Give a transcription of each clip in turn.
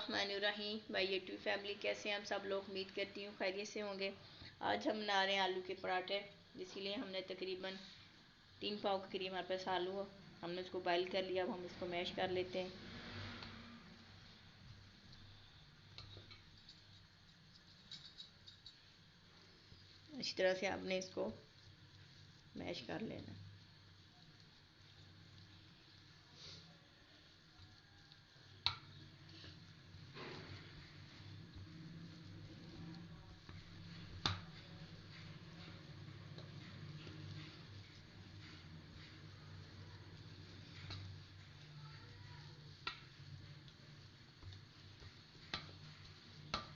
रहमानिर्रहीम भाई YouTube family, कैसे हैं हम सब लोग। उम्मीद करती हूँ खैरियत से होंगे। आज हम बना रहे हैं आलू के पराठे। इसीलिए हमने तकरीबन 3 पाव के करीब हमारे पास आलू हो, हमने उसको बॉइल कर लिया। अब हम इसको मैश कर लेते हैं। इस तरह से आपने इसको मैश कर लेना।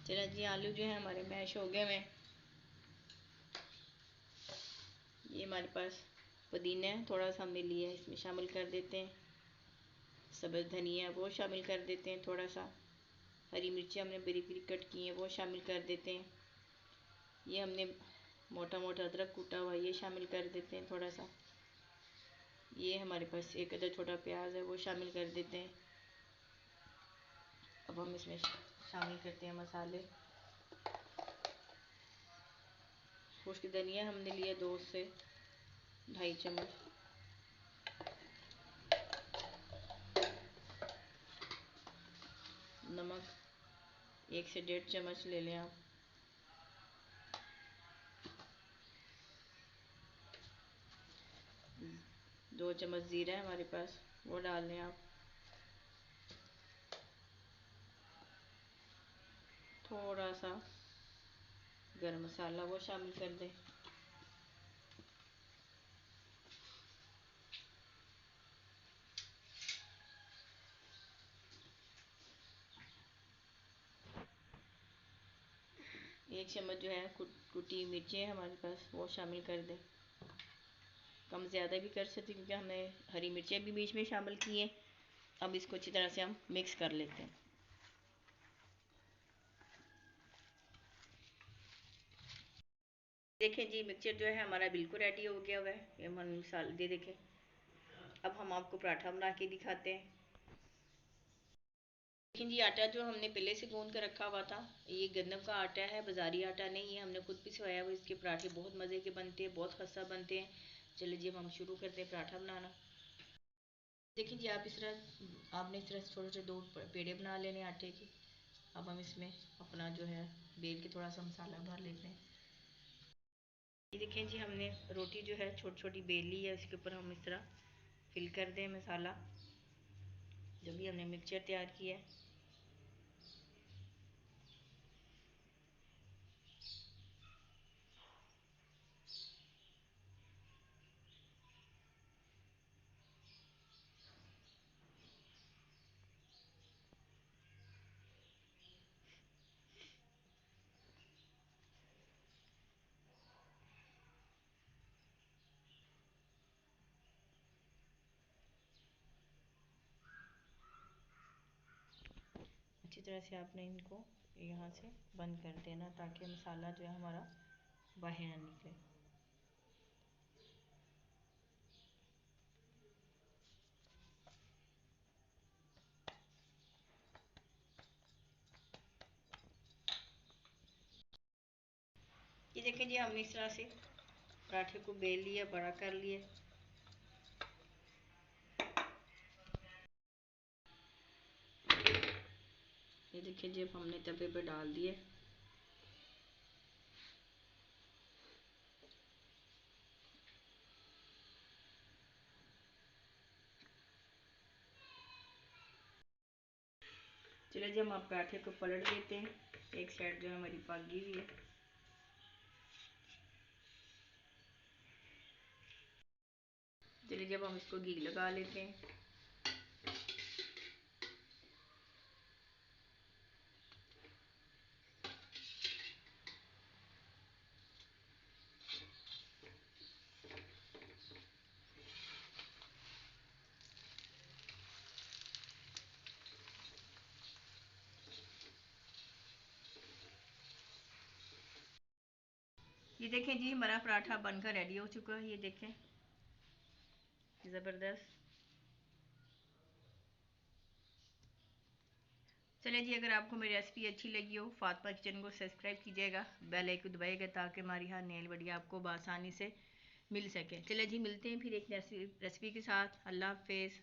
चलो जी, आलू जो है हमारे मैश हो गए हैं। ये हमारे पास पुदीना है, थोड़ा सा हमने लिया है, इसमें शामिल कर देते हैं। सब्ज़ धनिया वो शामिल कर देते हैं थोड़ा सा। हरी मिर्ची हमने बारीक बारीक कट की हैं, वो शामिल कर देते हैं। ये हमने मोटा मोटा अदरक कूटा हुआ, ये शामिल कर देते हैं थोड़ा सा। ये हमारे पास एक अदर छोटा प्याज है, वो शामिल कर देते हैं। अब हम इसमें शामिल करते हैं मसाले। खुश्क धनिया हमने लिया 2 से 2.5 चम्मच। नमक 1 से 1.5 चम्मच ले लें आप। दो चम्मच ज़ीरा है हमारे पास, वो डाल लें आप। थोड़ा सा गरम मसाला वो शामिल कर दें। एक चम्मच जो है कुटी मिर्ची है हमारे पास, वो शामिल कर दें। कम ज़्यादा भी कर सकते क्योंकि हमने हरी मिर्चें भी बीच में शामिल की हैं। अब इसको अच्छी तरह से हम मिक्स कर लेते हैं। देखें जी, मिक्सचर जो है हमारा बिल्कुल रेडी हो गया हुआ है। ये हम मसाले दे देखें। अब हम आपको पराठा बना के दिखाते हैं। लेकिन जी, आटा जो हमने पहले से गूंद कर रखा हुआ था, ये गंदम का आटा है, बाज़ारी आटा नहीं है, हमने खुद पिसवाया हुआ। इसके पराठे बहुत मज़े के बनते हैं, बहुत खस्ता बनते हैं। चलिए जी, अब हम शुरू करते हैं पराठा बनाना। देखिए जी, आपने इस तरह से छोटे छोटे 2 पेड़े बना लेने आटे के। अब हम इसमें अपना जो है बेल के थोड़ा सा मसाला भर लेते हैं। ये देखें जी, हमने रोटी जो है छोटी छोटी बेल ली है, उसके ऊपर हम इस तरह फिल कर दें मसाला जो भी हमने मिक्सचर तैयार किया है। अच्छी तरह से आपने इनको यहाँ से बंद कर देना ताकि मसाला जो है हमारा बाहर ना निकले। ये देखें जी, हमने इस तरह से पराठे को बेल लिया, बड़ा कर लिए। ये देखिए जी, अब हमने तवे पे डाल दिए। चलिए जी, हम आप पराठे को पलट देते हैं। एक साइड जो है हमारी पक गई हुई है। चलिए, जब हम इसको घी लगा लेते हैं। ये देखें जी, हमारा पराठा बनकर रेडी हो चुका है। ये देखें, ज़बरदस्त। चलिए जी, अगर आपको मेरी रेसिपी अच्छी लगी हो, फातिमा किचन को सब्सक्राइब कीजिएगा, बेल आइकन दबाइएगा ताकि हमारी हर नई वीडियो आपको आसानी से मिल सके। चलिए जी, मिलते हैं फिर एक रेसिपी के साथ। अल्लाह हाफिज़।